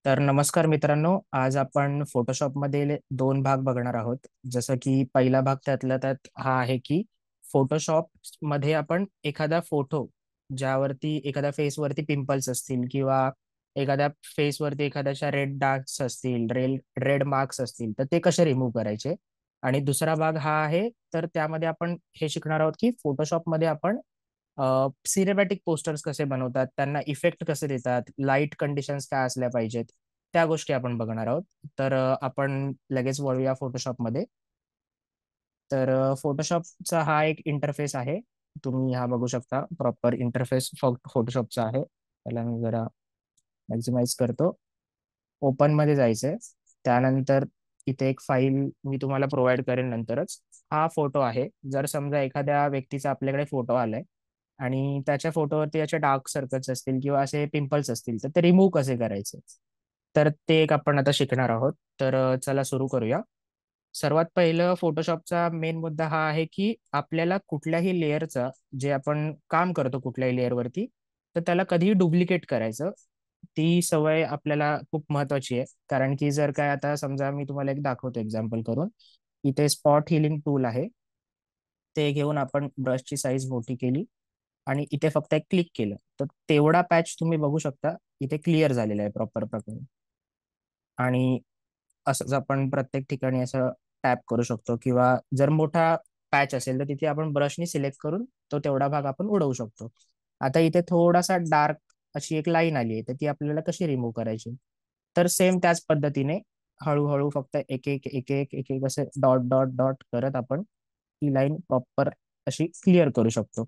तर नमस्कार मित्रांनो, आज आपण फोटोशॉपमध्ये दोन भाग बघणार आहोत. जसं की पहिला भाग त्यातला त्यात हा आहे की फोटोशॉप मध्ये आपण एखादा फोटो ज्यावरती एखाद्या फेसवरती पिंपल्स असतील किंवा एखाद्या फेसवरती एखाद्याच्या रेड डार्क्स असतील, रेड मार्क्स असतील, तर ते कसे रिमूव्ह करायचे. आणि दुसरा भाग हा आहे, तर त्यामध्ये आपण हे शिकणार आहोत की फोटोशॉपमध्ये आपण सिनेमॅटिक पोस्टर्स कसे बनवतात, त्यांना इफेक्ट कसे देतात, लाईट कंडिशन्स काय असल्या पाहिजेत, त्या गोष्टी आपण बघणार आहोत. तर आपण लगेच वळूया फोटोशॉपमध्ये. तर फोटोशॉपचा हा एक इंटरफेस आहे. तुम्ही हा बघू शकता, प्रॉपर इंटरफेस फोटोशॉपचा आहे. त्याला मी जरा मॅक्झिमाइज करतो. ओपन मध्ये जायचंय. त्यानंतर इथे एक फाईल मी तुम्हाला प्रोव्हाइड करेन नंतरच. हा फोटो आहे. जर समजा एखाद्या व्यक्तीचा आपल्याकडे फोटो आलाय आणि त्याच्या फोटोवरती असे डार्क सर्कल्स असतील किंवा असे पिंपल्स असतील, तर ते रिमूव्ह कसे करायचे, तर ते एक आपण आता शिकणार आहोत. तर चला सुरू करूया. सर्वात पहिलं फोटोशॉपचा मेन मुद्दा हा आहे की आपल्याला कुठल्याही लेअरचा, जे आपण काम करतो कुठल्याही लेअरवरती, तर त्याला कधीही डुप्लिकेट करायचं. ती सवय आपल्याला खूप महत्वाची आहे. कारण की जर काय, आता समजा मी तुम्हाला एक दाखवतो एक्झाम्पल करून. इथे स्पॉट हिलिंग टूल आहे. ते घेऊन आपण ब्रशची साईज मोठी केली आणि इथे फक्त एक क्लिक केलं, तर तेवढा पॅच तुम्ही बघू शकता इथे क्लिअर झालेला आहे प्रॉपर प्रकारे. आणि असंच आपण प्रत्येक ठिकाणी असं टॅप करू शकतो, किंवा जर मोठा पॅच असेल तर तिथे आपण ब्रशनी सिलेक्ट करून तो तेवढा भाग आपण उडवू शकतो. आता इथे थोडासा डार्क अशी एक लाईन आली आहे, तर ती आपल्याला कशी रिमूव्ह करायची. तर सेम त्याच पद्धतीने हळूहळू फक्त एक एक एक एक एक एक असे डॉट डॉट डॉट करत आपण ती लाईन प्रॉपर अशी क्लिअर करू शकतो.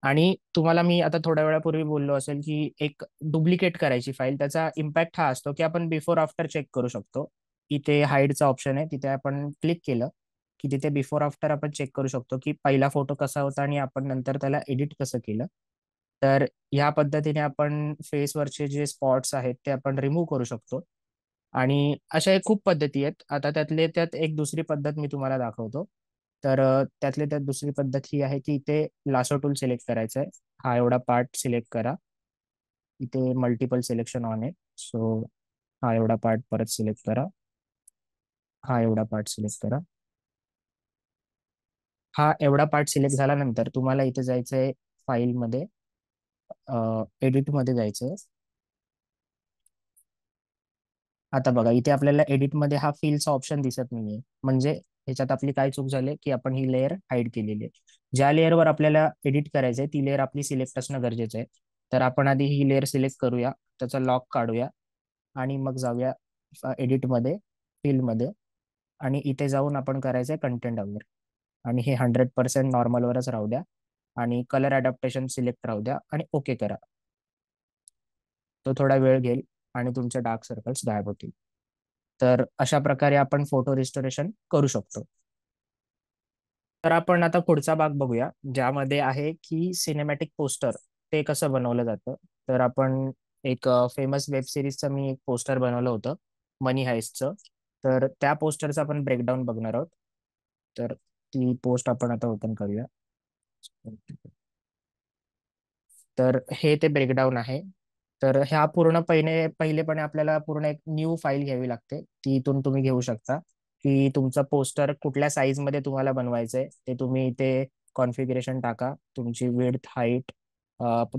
आणि तुम्हाला मी आता थोड्या वेळापूर्वी बोललो असेल की एक डुप्लिकेट करायची फाईल, त्याचा इम्पॅक्ट हा असतो की आपण बिफोर आफ्टर चेक करू शकतो. इथे हाईडचा ऑप्शन आहे, तिथे आपण क्लिक केलं की तिथे बिफोर आफ्टर आपण चेक करू शकतो की पहिला फोटो कसा होता आणि आपण नंतर त्याला एडिट कसं केलं. तर ह्या पद्धतीने आपण फेसवरचे जे स्पॉट्स आहेत ते आपण रिमूव्ह करू शकतो. आणि अशा एक खूप पद्धती आहेत. आता त्यातले त्यात एक दुसरी पद्धत मी तुम्हाला दाखवतो. तर त्यातले त्यात दुसरी पद्धत ही आहे की इथे लासो टूल सिलेक्ट करायचा आहे. हा एवढा पार्ट सिलेक्ट करा. इथे मल्टिपल सिलेक्शन ऑन आहे. सो हा एवढा पार्ट परत सिलेक्ट करा. हा एवढा पार्ट सिलेक्ट करा. हा एवढा पार्ट सिलेक्ट झाल्यानंतर तुम्हाला इथे जायचंय फाईलमध्ये, एडिटमध्ये जायचंय. आता बघा, इथे आपल्याला एडिटमध्ये हा फिलचा ऑप्शन दिसत नाहीये. म्हणजे ह्याच्यात आपली काय चूक झाली की आपण ही लेअर हाईड केलेली आहे. ज्या लेअरवर आपल्याला एडिट करायचंय ती लेअर आपली सिलेक्ट असणं गरजेचं आहे. तर आपण आधी ही लेअर सिलेक्ट करूया, त्याचा लॉक काढूया आणि मग जाऊया एडिटमध्ये, फिलमध्ये. आणि इथे जाऊन आपण करायचंय कंटेंट अवेअर. आणि हे 100% नॉर्मलवरच राहू द्या. आणि कलर अडॅप्टेशन सिलेक्ट राहू द्या आणि ओके करा. तो थोडा वेळ घेईल आणि तुमचे डार्क सर्कल्स गायब होतील. तर अशा प्रकारे आपण फोटो रिस्टोरेशन करू शकतो. तर आपण आता पुढचा भाग बघूया, ज्यामध्ये आहे की सिनेमॅटिक पोस्टर ते कसं बनवलं जातं. तर आपण एक फेमस वेब सिरीजचं मी एक पोस्टर बनवलं होतं, मनी हाइस्टचं. तर त्या पोस्टरचं आपण ब्रेकडाऊन बघणार आहोत. तर ती पोस्ट आपण आता ओपन करूया. तर हे ते ब्रेकडाऊन आहे. तर ह्या पूर्ण पहिलेपणे आपल्याला पूर्ण एक न्यू फाईल घ्यावी लागते. ती इथून तुम्ही घेऊ शकता की तुमचं पोस्टर कुठल्या साईज मध्ये तुम्हाला बनवायचंय, ते तुम्ही इथे कॉन्फिगरेशन टाका. तुमची विड्थ, हाईट,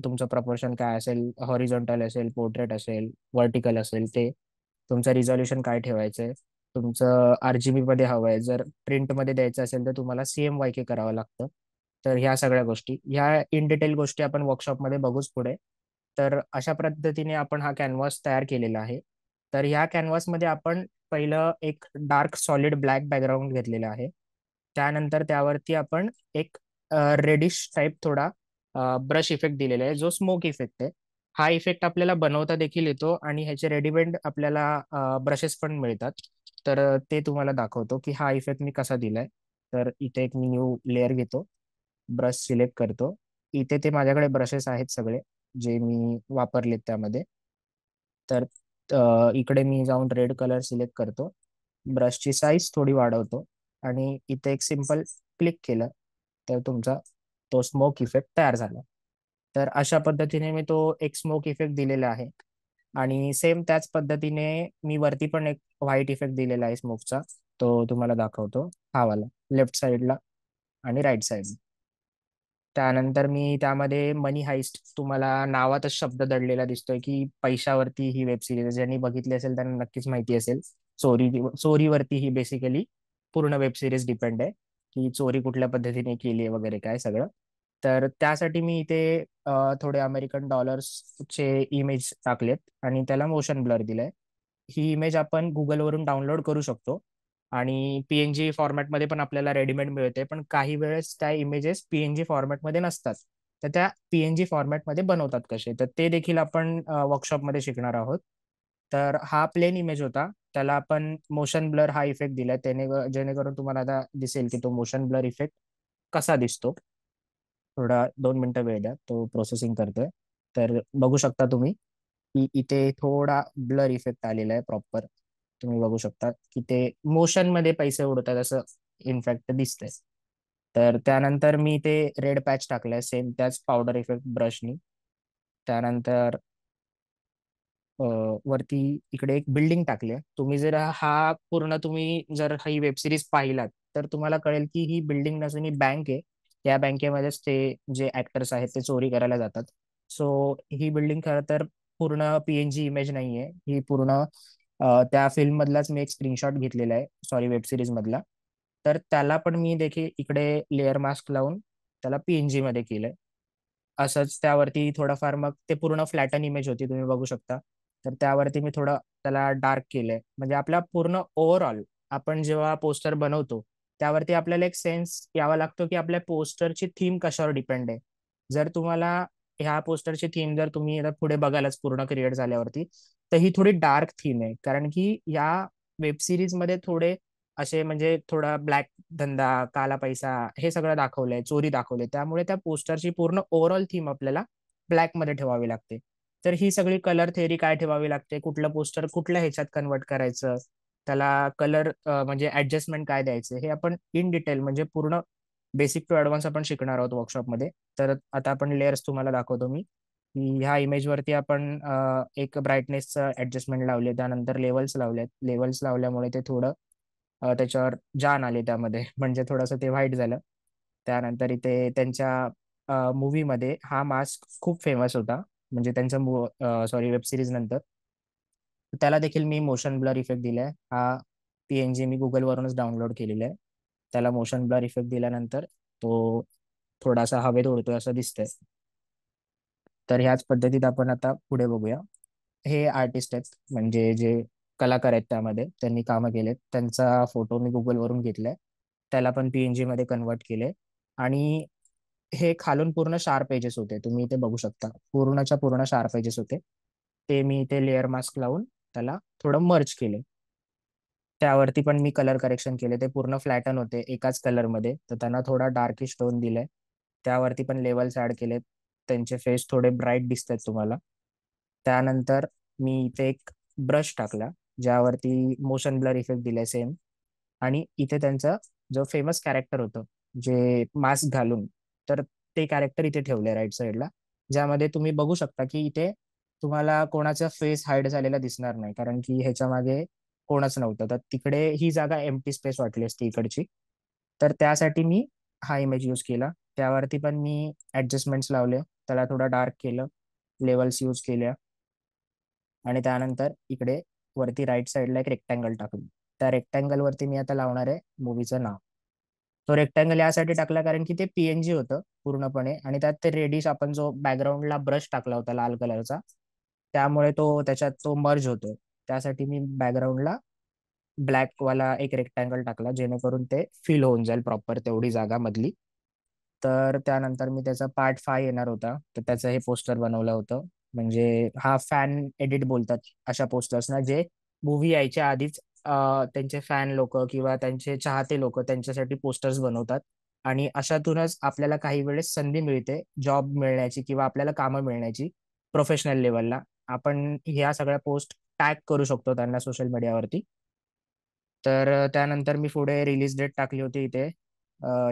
तुमचं प्रपोर्शन काय असेल, हॉरिझॉन्टल असेल, पोर्ट्रेट असेल, व्हर्टिकल असेल, ते तुमचं रिझॉल्युशन काय ठेवायचंय, तुमचं आरजीबी मध्ये हवं आहे, जर प्रिंट मध्ये द्यायचं असेल तर तुम्हाला CMYK करावं लागतं. तर ह्या सगळ्या गोष्टी, ह्या इन डिटेल गोष्टी आपण वर्कशॉपमध्ये बघूच पुढे. तर अशा पद्धतीने आपण हा कॅनव्हास तयार केलेला आहे. तर ह्या कॅनव्हासमध्ये आपण पहिलं एक डार्क सॉलिड ब्लॅक बॅकग्राऊंड घेतलेलं आहे. त्यानंतर त्यावरती आपण एक रेडिश टाईप थोडा ब्रश इफेक्ट दिलेला आहे, जो स्मोक इफेक्ट आहे. हा इफेक्ट आपल्याला बनवता देखील येतो आणि ह्याचे रेडीमेड आपल्याला ब्रशेस पण मिळतात. तर ते तुम्हाला दाखवतो की हा इफेक्ट मी कसा दिलाय. तर इथे एक मी न्यू लेअर घेतो, ब्रश सिलेक्ट करतो. इथे ते माझ्याकडे ब्रशेस आहेत सगळे जे मी वापरलेत त्यामध्ये. तर इकडे मी जाऊन रेड कलर सिलेक्ट करतो, ब्रशची साईज थोडी वाढवतो आणि इथे एक सिंपल क्लिक केलं तर तुमचा तो स्मोक इफेक्ट तयार झाला. तर अशा पद्धतीने मी तो एक स्मोक इफेक्ट दिलेला आहे. आणि सेम त्याच पद्धतीने मी वरती पण एक व्हाईट इफेक्ट दिलेला आहे स्मोकचा. तो तुम्हाला दाखवतो, हा वाला, लेफ्ट साइडला आणि राईट साइड. त्यानंतर मी त्यामध्ये मनी हाइस्ट, तुम्हाला नावातच शब्द दडलेला दिसतोय की पैशावरती ही वेब सिरीज, ज्यांनी बघितली असेल त्यांना नक्कीच माहिती असेल. चोरी चोरीवरती ही बेसिकली पूर्ण वेब सिरीज डिपेंड आहे, की चोरी कुठल्या पद्धतीने केली आहे वगैरे काय सगळं. तर त्यासाठी मी इथे थोडे अमेरिकन डॉलर्सचे इमेज टाकलेत आणि त्याला मोशन ब्लर दिलाय. ही इमेज आपण गुगलवरून डाउनलोड करू शकतो आणि पीएनजी फॉर्मॅटमध्ये पण आपल्याला रेडीमेड मिळते, पण काही वेळेस त्या इमेजेस पीएनजी फॉर्मॅटमध्ये नसतात. तर त्या पीएनजी फॉर्मॅटमध्ये बनवतात कसे, तर ते देखील आपण वर्कशॉपमध्ये शिकणार आहोत. तर हा प्लेन इमेज होता, त्याला आपण मोशन ब्लर हा इफेक्ट दिलाय, त्याने जेणेकरून तुम्हाला आता दिसेल की तो मोशन ब्लर इफेक्ट कसा दिसतो. थोडा 2 मिनिटं वेळ द्या, तो प्रोसेसिंग करतोय. तर बघू शकता तुम्ही की इथे थोडा ब्लर इफेक्ट आलेला आहे प्रॉपर. तुम्ही बघू शकता की ते मोशन मध्ये पैसे उडतात असं इनफॅक्ट दिसतंय. तर त्यानंतर मी ते रेड पॅच टाकलाय सेम त्याच पावडर इफेक्ट ब्रशनी. त्यानंतर वरती इकडे एक बिल्डिंग टाकली आहे. तुम्ही जर हा पूर्ण तुम्ही जर ही वेब सिरीज पाहिलात तर तुम्हाला कळेल की ही बिल्डिंग नसून ही बँक आहे. या बँकेमध्येच ते जे ऍक्टर्स आहेत ते चोरी करायला जातात. सो ही बिल्डिंग खरं तर पूर्ण पीएनजी इमेज नाहीये, ही पूर्ण त्या फिल्म मधलाच मी एक स्क्रीनशॉट घेतलेला आहे, सॉरी वेब सिरीज मधला. तर त्याला पण मी देखील इकडे लेअर मास्क लावून त्याला पीएनजी मध्ये केलंय. असंच त्यावरती थोडंफार मग ते पूर्ण फ्लॅटन इमेज होती, तुम्ही बघू शकता. तर त्यावरती मी थोडं त्याला डार्क केलंय, म्हणजे आपला पूर्ण ओव्हरऑल आपण जेव्हा पोस्टर बनवतो त्यावरती आपल्याला एक सेन्स यावा लागतो की आपल्या पोस्टरची थीम कशावर डिपेंड आहे. जर तुम्हाला ह्या पोस्टरची थीम जर तुम्ही आता पुढे बघालच पूर्ण क्रिएट झाल्यावरती, तर ही थोडी डार्क थीम आहे, कारण की या वेब सिरीज मध्ये थोडे असे म्हणजे थोडा ब्लॅक धंदा, काला पैसा हे सगळं दाखवलंय, चोरी दाखवले, त्यामुळे त्या पोस्टरची पूर्ण ओव्हरऑल थीम आपल्याला ब्लॅक मध्ये ठेवावी लागते. तर ही सगळी कलर थेअरी काय ठेवावी लागते, कुठलं पोस्टर कुठल्या ह्याच्यात कन्वर्ट करायचं, त्याला कलर म्हणजे ऍडजस्टमेंट काय द्यायचं, हे आपण इन डिटेल म्हणजे पूर्ण बेसिक टू ऍडव्हान्स आपण शिकणार आहोत वर्कशॉपमध्ये. तर आता आपण लेयर्स तुम्हाला दाखवतो मी की ह्या इमेजवरती आपण एक ब्राईटनेसचं ऍडजस्टमेंट लावले, त्यानंतर लेवल्स लावलेत. लेवल्स लावल्यामुळे ते थोडं त्याच्यावर जान आले त्यामध्ये म्हणजे थोडंसं ते व्हाईट झालं. त्यानंतर इथे त्यांच्या मूवीमध्ये हा मास्क खूप फेमस होता, म्हणजे त्यांच्या सॉरी वेब सिरीज नंतर. त्याला देखील मी मोशन ब्लर इफेक्ट दिलाय. हा पीएनजी मी गुगल वरूनच डाउनलोड केलेला आहे. त्याला मोशन ब्लर इफेक्ट दिल्यानंतर तो थोडासा हवेत उडतोय असं दिसतंय. तर ह्याच पद्धतीत आपण आता पुढे बघूया. हे आर्टिस्ट आहेत, म्हणजे जे कलाकार आहेत त्यामध्ये त्यांनी कामं केलेत, त्यांचा फोटो मी गुगल वरून घेतलाय. त्याला पण पीएनजी मध्ये कन्वर्ट केले. आणि हे खालून पूर्ण शार्प एजेस होते, तुम्ही इथे बघू शकता पूर्णच्या पूर्ण शार्प एजेस होते. ते मी इथे लेअर मास्क लावून त्याला थोडं मर्ज केले. त्यावरती पण मी कलर करेक्शन केले, ते पूर्ण फ्लॅटन होते एकाच कलर मध्ये, तर त्यांना थोडा डार्किश टोन दिलाय. त्यावरती पण लेवल्स ऍड केलेत, त्यांचे फेस थोडे ब्राईट दिसत आहेत तुम्हाला. त्यानंतर मी इथे एक ब्रश टाकला, ज्यावरती मोशन ब्लर इफेक्ट दिलाय सेम. आणि इथे त्यांचं जो फेमस कॅरेक्टर होतं, जे मास्क घालून, तर ते कॅरेक्टर इथे ठेवले राईट साईडला. ज्यामध्ये तुम्ही बघू शकता की इथे तुम्हाला कोणाचा फेस हाईड झालेला दिसणार नाही, कारण की ह्याच्या मागे कोणच नव्हतं, तर तिकडे ही जागा एम्प्टी स्पेस वाटली असती इकडची. तर त्यासाठी मी हा इमेज यूज केला. त्यावरती पण मी ऍडजस्टमेंट्स लावले, त्याला थोडं डार्क केलं, लेवल्स यूज केल्या. आणि त्यानंतर इकडे वरती राईट साईडला एक रेक्टँगल टाकलं. त्या रेक्टँगल वरती मी आता लावणार आहे मूवीचं नाव. तो रेक्टँगल यासाठी टाकला कारण की ते पीएनजी होतं पूर्णपणे, आणि त्यात ते रेडिश आपण जो बॅकग्राऊंडला ब्रश टाकला होता लाल कलरचा, त्यामुळे तो त्याच्यात तो मर्ज होतो. त्यासाठी मी बॅकग्राऊंडला ब्लॅक वाला एक रेक्टँगल टाकला, जेणेकरून ते फिल होऊन जाईल प्रॉपर तेवढी जागा मधली. तर त्यानंतर मी त्याचा पार्ट 5 येणार होता, तर त्याचं हे पोस्टर बनवलं होतं. म्हणजे हा फॅन एडिट बोलतात अशा पोस्टर्सना, जे मूवी यायच्या आधीच त्यांचे फॅन लोक किंवा त्यांचे चाहते लोक त्यांच्यासाठी पोस्टर्स बनवतात. आणि अशातूनच आपल्याला काही वेळेस संधी मिळते जॉब मिळण्याची किंवा आपल्याला कामं मिळण्याची प्रोफेशनल लेवलला. आपण ह्या सगळ्या पोस्ट टॅग करू शकतो त्यांना सोशल मीडियावरती. तर त्यानंतर मी पुढे रिलीज डेट टाकली होती इथे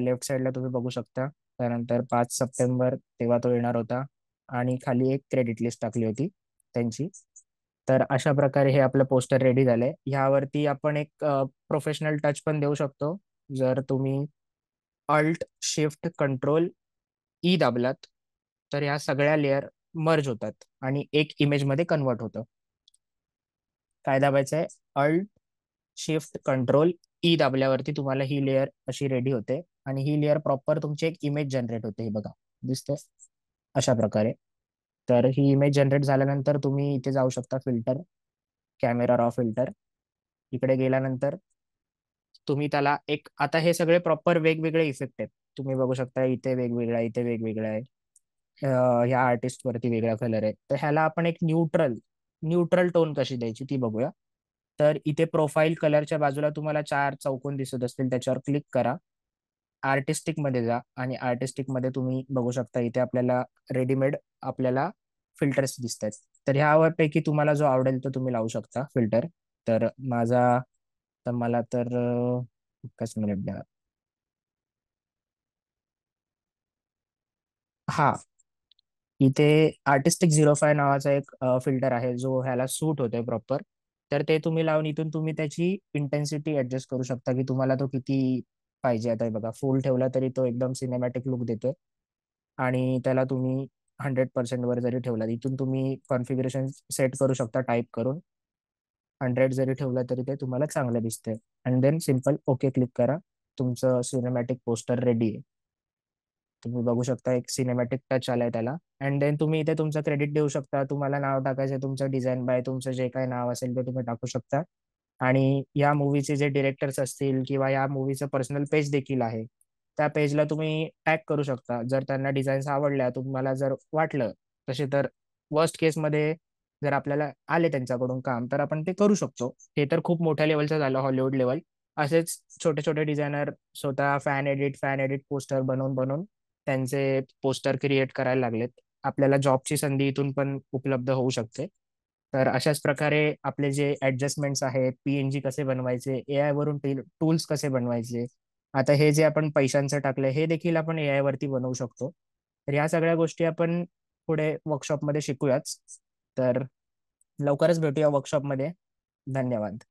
लेफ्ट साईडला तुम्ही बघू शकता. त्यानंतर 5 सप्टेंबर तेव्हा तो येणार होता. आणि खाली एक क्रेडिट लिस्ट टाकली होती त्यांची. तर अशा प्रकारे हे आपलं पोस्टर रेडी झालंय. ह्यावरती आपण एक प्रोफेशनल टच पण देऊ शकतो. जर तुम्ही अल्ट शिफ्ट कंट्रोल ई दाबलात तर ह्या सगळ्या लेअर मर्ज होतात आणि एक इमेज मध्ये कन्वर्ट होतं. काय दाबायचं आहे? अल्ट शिफ्ट कंट्रोल ई दाबल्यावरती तुम्हाला ही लेअर अशी रेडी होते आणि ही लेअर प्रॉपर तुमची एक इमेज जनरेट होते. हे बघा, दिसते अशा प्रकारे. तर ही इमेज जनरेट झाल्यानंतर तुम्ही इथे जाऊ शकता, फिल्टर, कॅमेरा रॉ फिल्टर. इकडे गेल्यानंतर तुम्ही त्याला एक, आता हे सगळे प्रॉपर वेगवेगळे इफेक्ट आहेत. तुम्ही बघू शकता इथे वेगवेगळा आहे, इथे वेगवेगळा आहे. ह्या आर्टिस्ट वरती वेगळा कलर आहे. तर ह्याला आपण एक न्यूट्रल न्यूट्रल टोन कशी द्यायची ती बघूया. तर इथे प्रोफाईल कलरच्या बाजूला तुम्हाला 4 चौकोन दिसत असतील, त्याच्यावर क्लिक करा. आर्टिस्टिक मध्ये जा आणि आर्टिस्टिक मध्ये तुम्ही बघू शकता इथे आपल्याला रेडीमेड आपल्याला फिल्टर्स दिसत आहेत. तर ह्यापैकी तुम्हाला जो आवडेल तो तुम्ही लावू शकता फिल्टर. तर माझा, तर मला तर एकच मिनिट द्या. हा, इथे आर्टिस्टिक 05 नावाचा एक फिल्टर आहे जो ह्याला सूट होतोय प्रॉपर. तर ते तुम्ही लावून इथून तुम्ही त्याची इंटेन्सिटी ऍडजस्ट करू शकता की तुम्हाला तो किती पाहिजे. आता हे बघा, फुल ठेवला तरी तो एकदम सिनेमॅटिक लुक देतोय आणि त्याला तुम्ही 100% वर जरी ठेवला, इथून तुम्ही कॉन्फिगरेशन सेट करू शकता टाईप करून. 100 जरी ठेवला तरी ते तुम्हाला चांगलं दिसतंय. And then simple okay click करा. तुमचं सिनेमॅटिक पोस्टर रेडी आहे. तुम्ही बघू शकता एक सिनेमॅटिक टच आलाय त्याला. अँड देन तुम्ही इथे तुमचं क्रेडिट देऊ शकता. तुम्हाला नाव टाकायचं तुमचं डिझाईन बाय, तुमचं जे काही नाव असेल ते तुम्ही टाकू शकता. आणि या मूवीचे जे डिरेक्टर्स असतील किंवा या मूवीचं पर्सनल पेज देखील आहे, त्या पेजला तुम्ही टॅग करू शकता. जर त्यांना डिझाईन्स आवडल्या, तुम्हाला जर वाटलं तसे, तर वर्स्ट केसमध्ये जर आपल्याला आले त्यांच्याकडून काम, तर आपण ते करू शकतो. हे तर खूप मोठ्या लेवलचं झालं, हॉलिवूड लेवल. असेच छोटे छोटे डिझायनर स्वतः फॅन एडिट पोस्टर बनवून बनवून त्यांचे पोस्टर क्रिएट करायला लागलेत. आपल्याला जॉबची संधी इथून पण उपलब्ध होऊ शकते. तर अशाच प्रकारे आपले जे ऍडजस्टमेंट्स आहेत, पीएनजी कसे बनवायचे, एआय वरून टूल्स कसे बनवायचे, आता हे जे आपण पैशांचं टाकलंय हे देखील आपण एआय वरती बनवू शकतो. तर ह्या सगळ्या गोष्टी आपण पुढे वर्कशॉपमध्ये शिकूयाच. तर लवकरच भेटूया वर्कशॉपमध्ये. धन्यवाद.